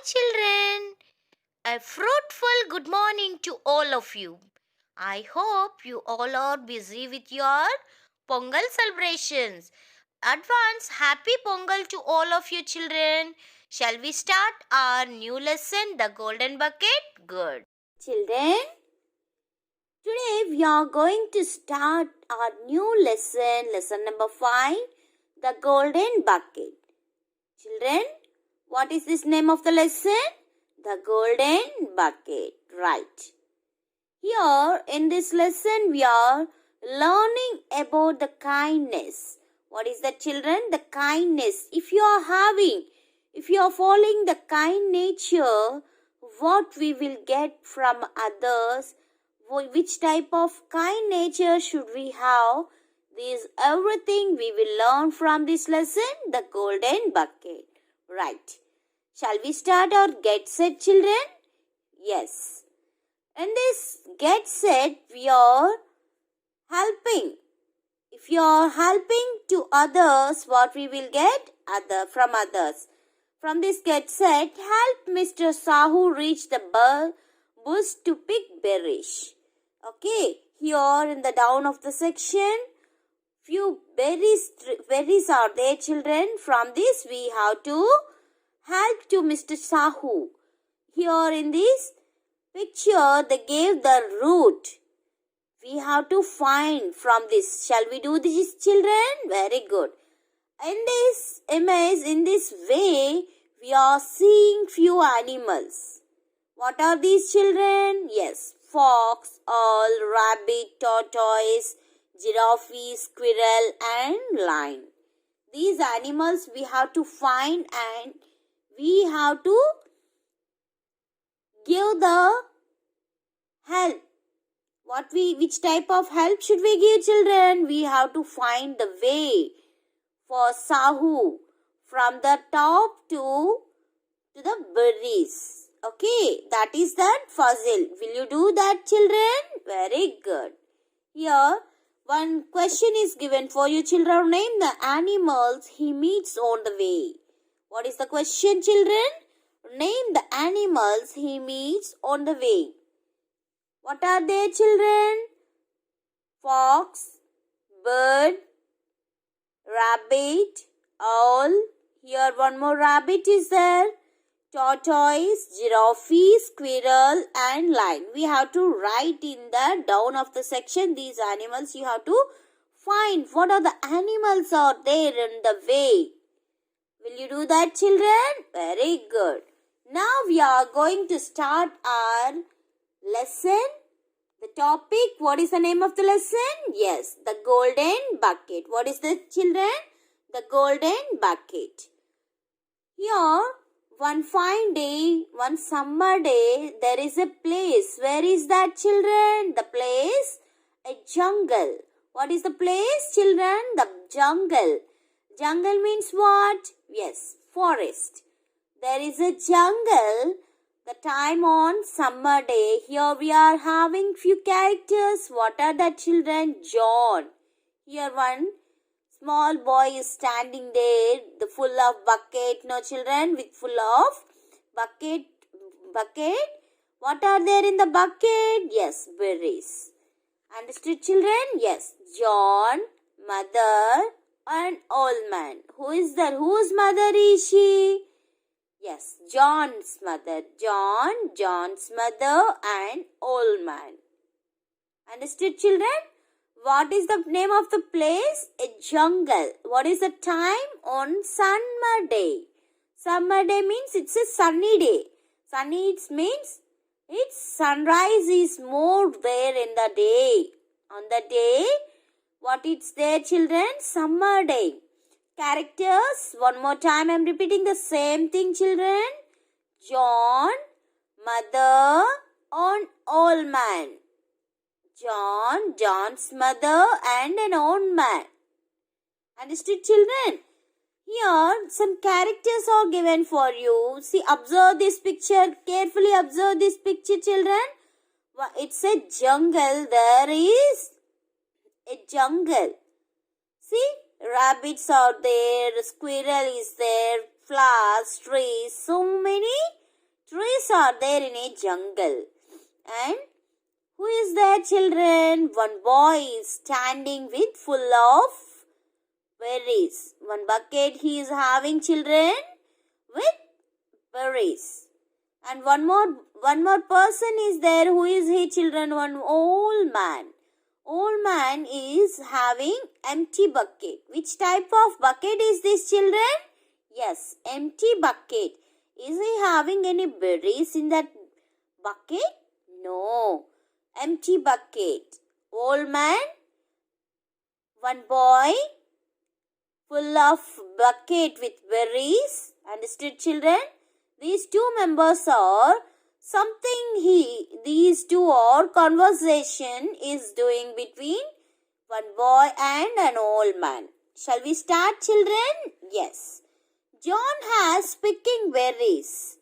Children, a fruitful good morning to all of you. I hope you all are busy with your Pongal celebrations. Advance happy Pongal to all of you children. Shall we start our new lesson, the golden bucket? Good. Children, today we are going to start our new lesson number 5, the golden bucket. Children, what is this name of the lesson? The golden bucket, right. Here in this lesson we are learning about the kindness. What is that, children? The kindness. If you are following the kind nature, what we will get from others, which type of kind nature should we have, this everything we will learn from this lesson, the golden bucket. Right. Shall we start our get set, children? Yes. In this get set, we are helping. If you are helping to others, what we will get? From others. From this get set, help Mr. Sahu reach the bush to pick berries. Okay, here in the down of the section, few berries are there, children. From this, we have to help to Mr. Sahu. Here in this picture, they gave the root. We have to find from this. Shall we do this, children? Very good. In this image, in this way, we are seeing few animals. What are these, children? Yes, fox, owl, rabbit, tortoise, giraffe, squirrel and lion. These animals we have to find and we have to give the help. Which type of help should we give, children? We have to find the way for Sahu from the top to the berries. Okay, that is that puzzle. Will you do that, children? Very good. Here, one question is given for you, children. Name the animals he meets on the way. What is the question, children? Name the animals he meets on the way. What are they, children? Fox, bird, rabbit, owl. Here one more rabbit is there. Tortoise, giraffe, squirrel and lion. We have to write in the down of the section these animals. You have to find what are the animals are there in the way. Will you do that, children? Very good. Now we are going to start our lesson. The topic, what is the name of the lesson? Yes, the golden bucket. What is the, children? The golden bucket. Here, one fine day, one summer day, there is a place. Where is that, children? The place? A jungle. What is the place, children? The jungle. Jungle means what? Yes, forest. There is a jungle. The time on summer day. Here we are having few characters. What are the, children? John. Here one small boy is standing there. The full of bucket. No, children, with full of bucket. What are there in the bucket? Yes, berries. Understood, children? Yes. John, mother and old man. Who is that? Whose mother is she? Yes, John's mother. John's mother and old man. Understood, children? What is the name of the place? A jungle. What is the time? On summer day. Summer day means it's a sunny day. Sunny means its sunrise is more there in the day. On the day, what it's there, children? Summer day. Characters, one more time I am repeating the same thing, children. John, mother and old man. John's mother and an old man. Understood, children? Here some characters are given for you. See, observe this picture. Carefully observe this picture, children. It's a jungle. There is a jungle. See, rabbits are there, squirrel is there, flowers, trees, so many trees are there in a jungle. And who is there, children? One boy is standing with full of berries. One bucket he is having, children, with berries. And one more person is there. Who is he, children? One old man. Old man is having empty bucket. Which type of bucket is this, children? Yes, empty bucket. Is he having any berries in that bucket? No. Empty bucket. Old man, one boy, full of bucket with berries. Understood, children? These two members are these two are conversation is doing between one boy and an old man. Shall we start, children? Yes. John has picking berries.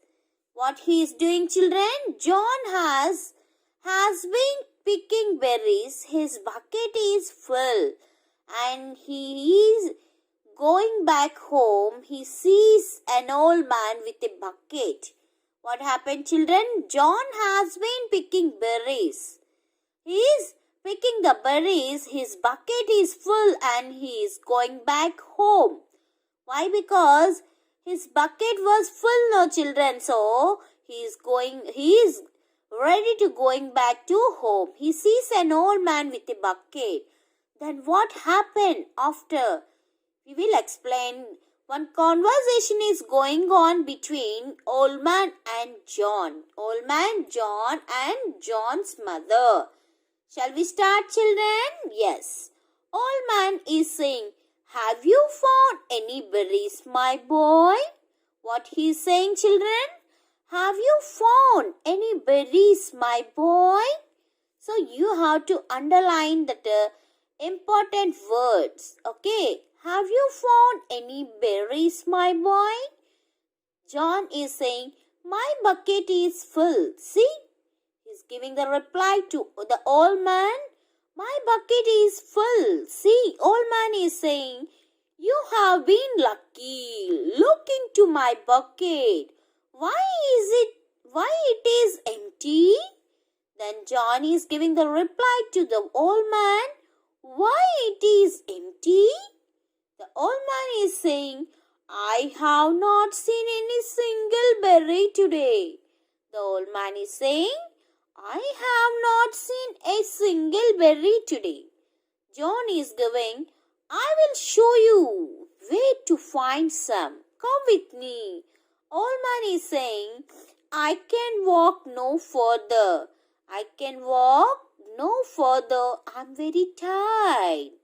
What he is doing, children? John has been picking berries. His bucket is full and he is going back home. He sees an old man with a bucket. What happened, children? John has been picking berries. He is picking the berries. His bucket is full and he is going back home. Why? Because his bucket was full, no, children. So he is ready to going back to home. He sees an old man with a bucket. Then what happened after? We will explain. One conversation is going on between old man and John. Old man, John and John's mother. Shall we start, children? Yes. Old man is saying, "Have you found any berries, my boy?" What he is saying, children? Have you found any berries, my boy? So you have to underline that important words. Okay. Have you found any berries, my boy? John is saying, "My bucket is full." See? He's giving the reply to the old man. "My bucket is full." See, old man is saying, "You have been lucky. Look into my bucket. Why it is empty?" Then John is giving the reply to the old man. "Why it is empty?" The old man is saying, "I have not seen any single berry today." The old man is saying, "I have not seen a single berry today." John is giving, "I will show you where to find some. Come with me." Old man is saying, "I can walk no further. I can walk no further. I'm very tired."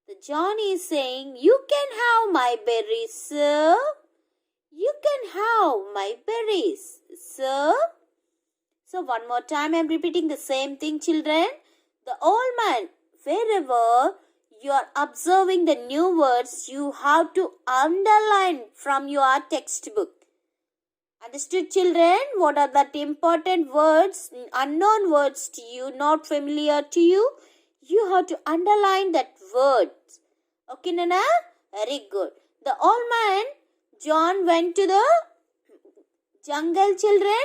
The John is saying, "You can have my berries, sir. You can have my berries, sir." So one more time I am repeating the same thing, children. The old man, wherever you are observing the new words, you have to underline from your textbook. Understood, children? What are that important words, unknown words to you, not familiar to you? You have to underline that word. Okay, Nana? Very good. The old man, John, went to the jungle, children.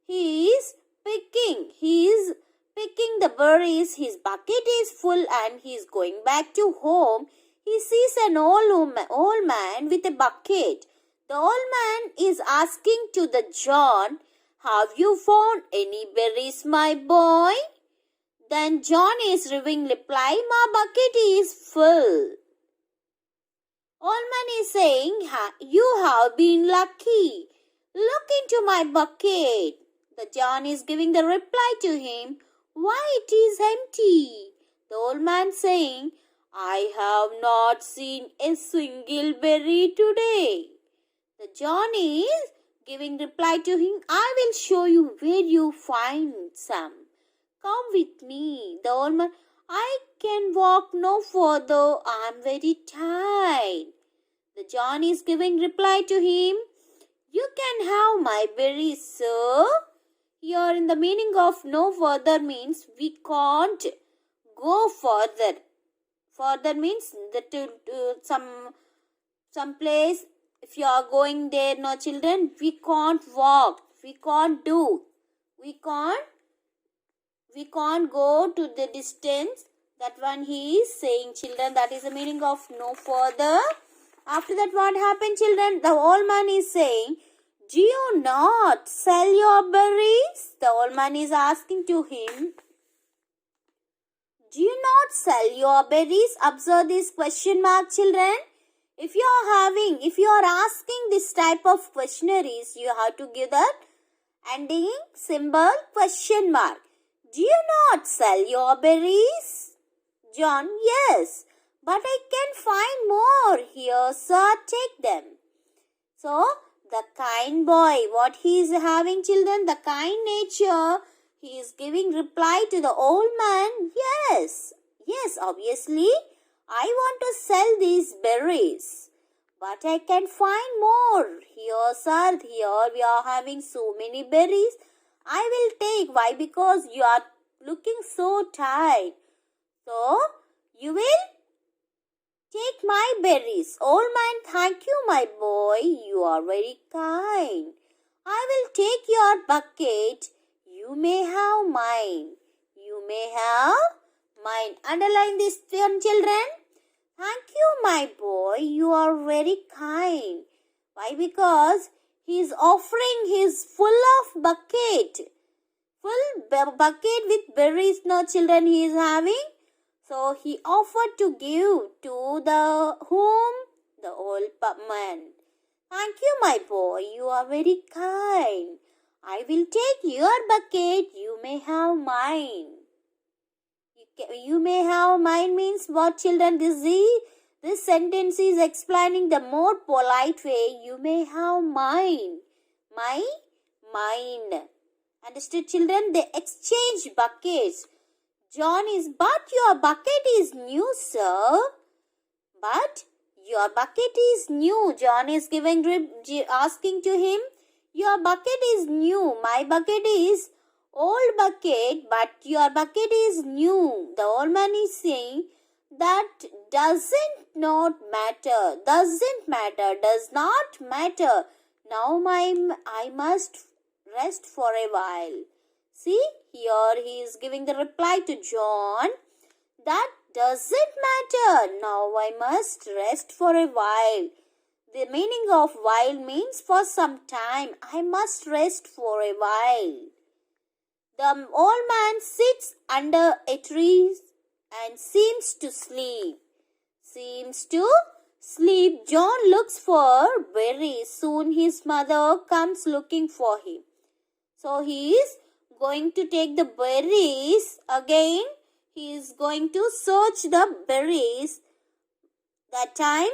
He is picking the berries. His bucket is full and he is going back to home. He sees an old man with a bucket. The old man is asking to the John, "Have you found any berries, my boy?" Then John is giving reply, "My bucket is full." Old man is saying, "You have been lucky. Look into my bucket." The John is giving the reply to him, "Why it is empty?" The old man saying, "I have not seen a single berry today." The John is giving reply to him, "I will show you where you find some. Come with me." The old man, "I can walk no further. I am very tired." The John is giving reply to him, "You can have my berries, sir." Here in the meaning of no further means we can't go further. Further means that to some place. If you are going there, no, children, we can't walk we can't do. We can't go to the distance. That one he is saying, children. That is the meaning of no further. After that, what happened, children? The old man is saying, do you not sell your berries? The old man is asking to him, do you not sell your berries? Observe this question mark, children. If you are asking this type of questionnaires, you have to give that ending symbol question mark. Do you not sell your berries? John, yes, but I can find more. Here, sir, take them. So, the kind boy, what he is having, children, the kind nature, he is giving reply to the old man, yes, obviously, I want to sell these berries, but I can find more. Here, sir, here we are having so many berries. I will take. Why? Because you are looking so tired. So, you will take my berries. Old man, thank you, my boy. You are very kind. I will take your bucket. You may have mine. You may have mine. Underline this one, children. Thank you, my boy. You are very kind. Why? Because he is offering his full of bucket. Full bucket with berries, no, children, he is having. So he offered to give to the whom? The old man. Thank you, my boy. You are very kind. I will take your bucket. You may have mine. You may have mine means what, children? This sentence is explaining the more polite way. You may have mine. Mine. Understood, children? They exchange buckets. John is, but your bucket is new, sir. But your bucket is new. John is asking to him, your bucket is new. My bucket is old bucket, but your bucket is new. The old man is saying, that does not matter. Does not matter. Now I must rest for a while. See, here he is giving the reply to John. That doesn't matter. Now I must rest for a while. The meaning of while means for some time. I must rest for a while. The old man sits under a tree and seems to sleep. John looks for berries. Soon his mother comes looking for him. So he is going to take the berries again. He is going to search the berries. That time,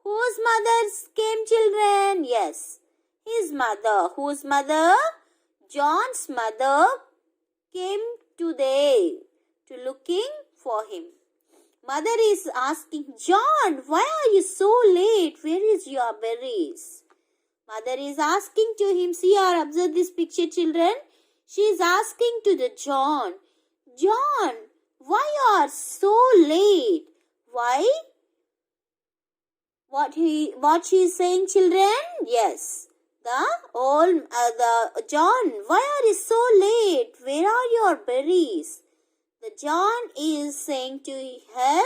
whose mother came, children? Yes, his mother. Whose mother? John's mother came today to looking for him. Mother is asking, John, why are you so late? Where is your berries? Mother is asking to him. See or observe this picture, children. She is asking to the John, why you are so late? Why? What she is saying, children? Yes. The John, why are you so late? Where are your berries? The John is saying to her,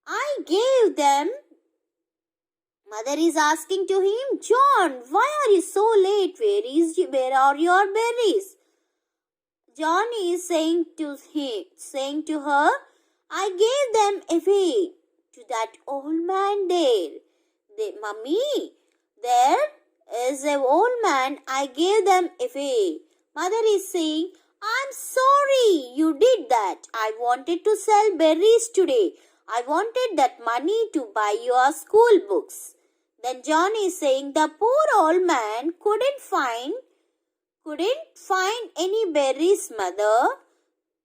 I gave them. Mother is asking to him, John, why are you so late? Where are your berries? John is saying to her, I gave them away to that old man there. Mummy, there is an old man. I gave them away. Mother is saying, I'm sorry you did that. I wanted to sell berries today. I wanted that money to buy your school books. Then John is saying, the poor old man couldn't find any berries, mother.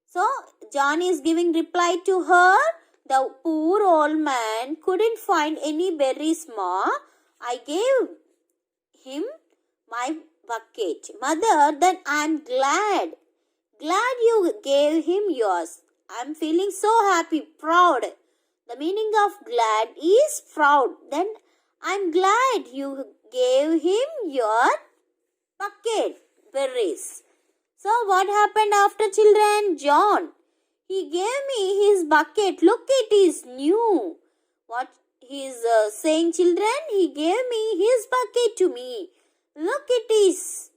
So John is giving reply to her. The poor old man couldn't find any berries, ma. I gave him my bucket. Mother, then I'm glad. Glad you gave him yours. I'm feeling so happy, proud. The meaning of glad is proud. Then I'm glad you gave him your bucket, berries. So what happened after, children? John, he gave me his bucket. Look, it is new. What he is saying, children? He gave me his bucket to me. Look, it is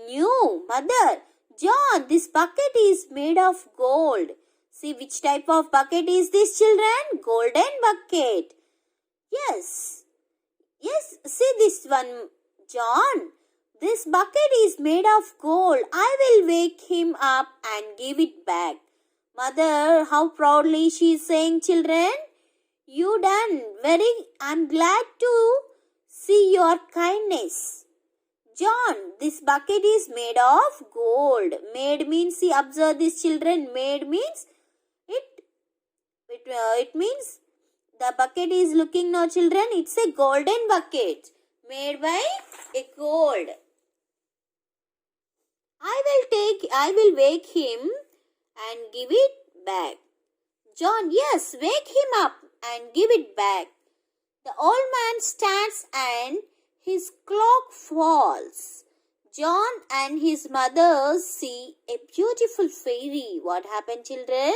new. Mother, John, this bucket is made of gold. See, which type of bucket is this, children? Golden bucket. Yes. Yes, see this one, John. This bucket is made of gold. I will wake him up and give it back. Mother, how proudly she is saying, children. You done. I'm glad to see your kindness. John, this bucket is made of gold. Made means, see, observe this, children. Made means, it means the bucket is looking now, children. It's a golden bucket made by a gold. I will wake him and give it back. John, yes, wake him up and give it back. The old man stands and his clock falls. John and his mother see a beautiful fairy. What happened, children?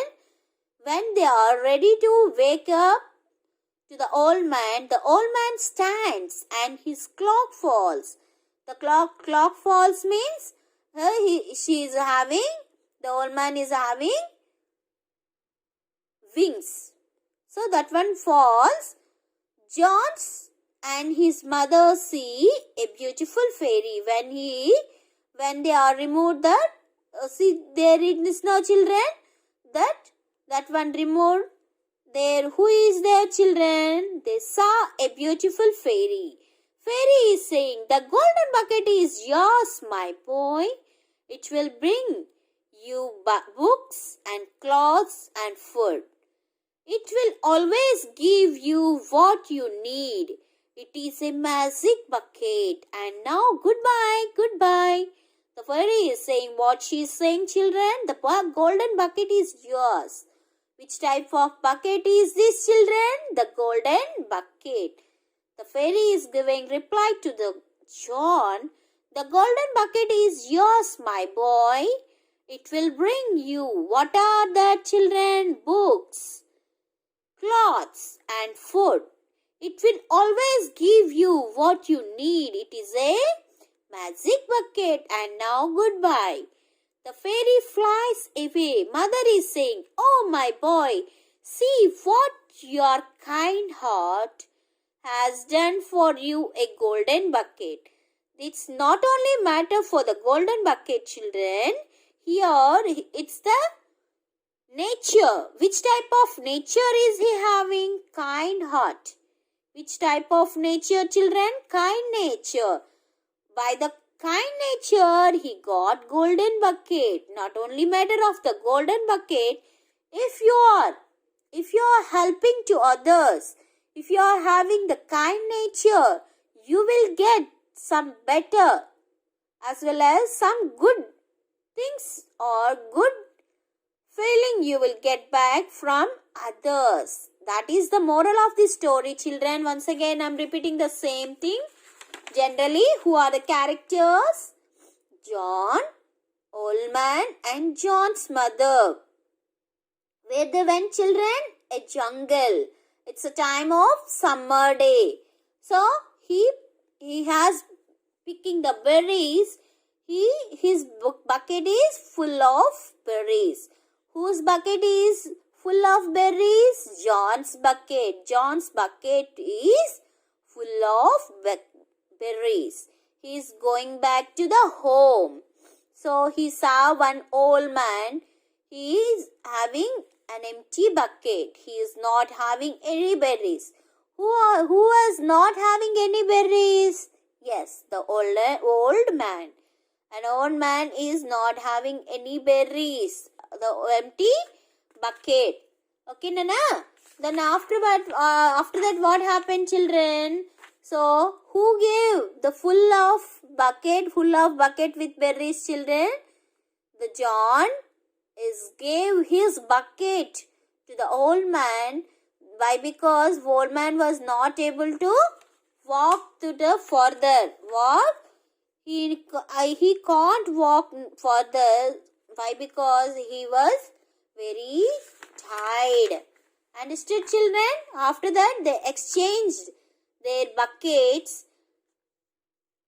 When they are ready to wake up to the old man stands and his clock falls. The clock falls means the old man is having wings. So that one falls. John and his mother see a beautiful fairy. When they are removed that, see there it is now, children, that one removed. There, who is there, children? They saw a beautiful fairy. Fairy is saying, the golden bucket is yours, my boy. It will bring you books and clothes and food. It will always give you what you need. It is a magic bucket. And now, goodbye. The fairy is saying what she is saying, children. The golden bucket is yours. Which type of bucket is this, children? The golden bucket. The fairy is giving reply to the John. The golden bucket is yours, my boy. It will bring you, what are that, children? Books, clothes and food. It will always give you what you need. It is a magic bucket. And now goodbye. The fairy flies away. Mother is saying, oh my boy, see what your kind heart has done for you, a golden bucket. It's not only matter for the golden bucket, children. Here it's the nature. Which type of nature is he having? Kind heart. Which type of nature, children? Kind nature. By the kind nature, he got golden bucket. Not only matter of the golden bucket, if you are helping to others, if you are having the kind nature, you will get some better as well as some good things or good feeling you will get back from others. That is the moral of the story, children. Once again, I am repeating the same thing. Generally, who are the characters? John, old man and John's mother. Where they went, children? A jungle. It's a time of summer day. So, he has picking the berries. His bucket is full of berries. Whose bucket is full of berries? John's bucket. John's bucket is full of berries. He is going back to the home. So he saw one old man. He is having an empty bucket. He is not having any berries. Who is not having any berries? Yes, the old man. An old man is not having any berries. The empty bucket. Okay, Nana? Then after that what happened, children? So, who gave the full of bucket with berries, children? The John gave his bucket to the old man. Why? Because old man was not able to walk to the further. What? He can't walk further. Why? Because he was very tired. Understood, children? After that, they exchanged their buckets.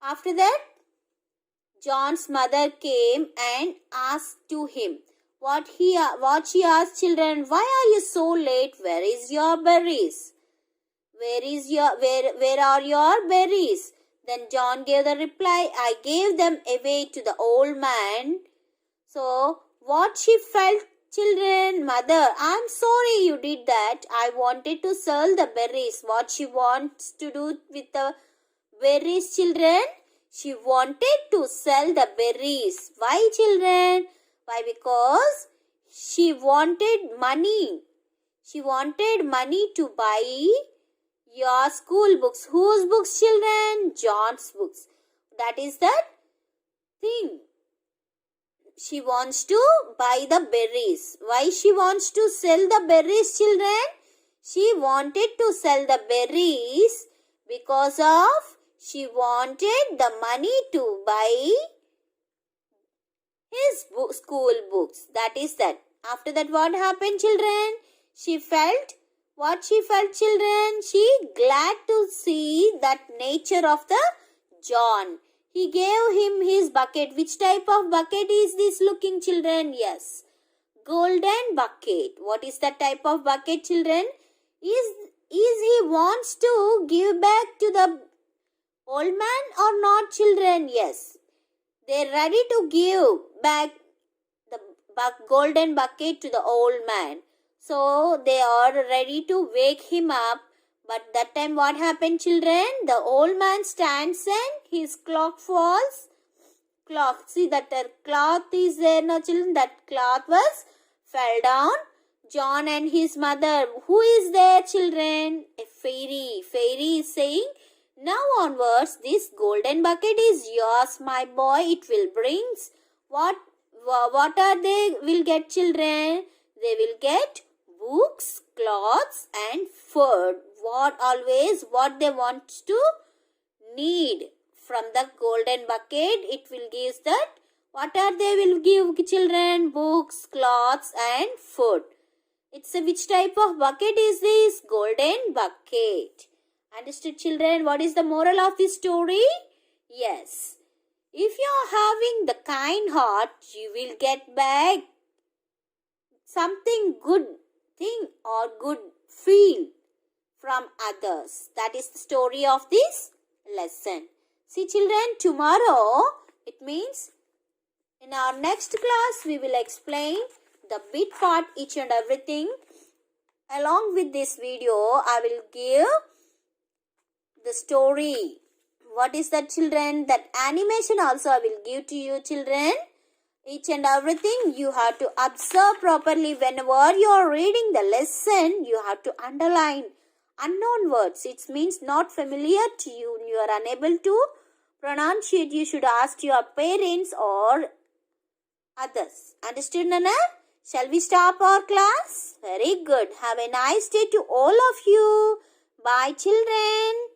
After that, John's mother came and asked to him. What she asked, children, why are you so late? Where is your berries? Where are your berries? Then John gave the reply, I gave them away to the old man. So, what she felt, children, mother, I'm sorry you did that. I wanted to sell the berries. What she wants to do with the berries, children? She wanted to sell the berries. Why, children? Why? Because she wanted money. She wanted money to buy your school books. Whose books, children? John's books. That is the thing. She wants to buy the berries. Why she wants to sell the berries, children? She wanted to sell the berries because of she wanted the money to buy his school books. That is that. After that, what happened, children? She felt what she felt, children? She glad to see that nature of the John. He gave him his bucket. Which type of bucket is this looking, children? Yes, golden bucket. What is that type of bucket, children? Is he wants to give back to the old man or not, children? Yes, they're ready to give back the golden bucket to the old man. So they are ready to wake him up. But that time what happened, children? The old man stands and his cloth falls. Cloth. See that cloth is there now, children. That cloth was fell down. John and his mother. Who is there, children? A fairy. Fairy is saying, now onwards, this golden bucket is yours, my boy. It will bring what are they will get, children? They will get books, clothes and food. What they want to need from the golden bucket, it will give that. What are they will give, children? Books, clothes and food. It's a which type of bucket is this? Golden bucket. Understood, children? What is the moral of this story? Yes. If you are having the kind heart, you will get back something good thing or good feel from others. That is the story of this lesson. See, children, tomorrow, it means in our next class, we will explain the bit part, each and everything. Along with this video, I will give the story. What is that, children? That animation also I will give to you, children. Each and everything you have to observe properly. Whenever you are reading the lesson, you have to underline unknown words. It means not familiar to you. You are unable to pronunciate. You should ask your parents or others. Understood, Nana? Shall we stop our class? Very good. Have a nice day to all of you. Bye, children.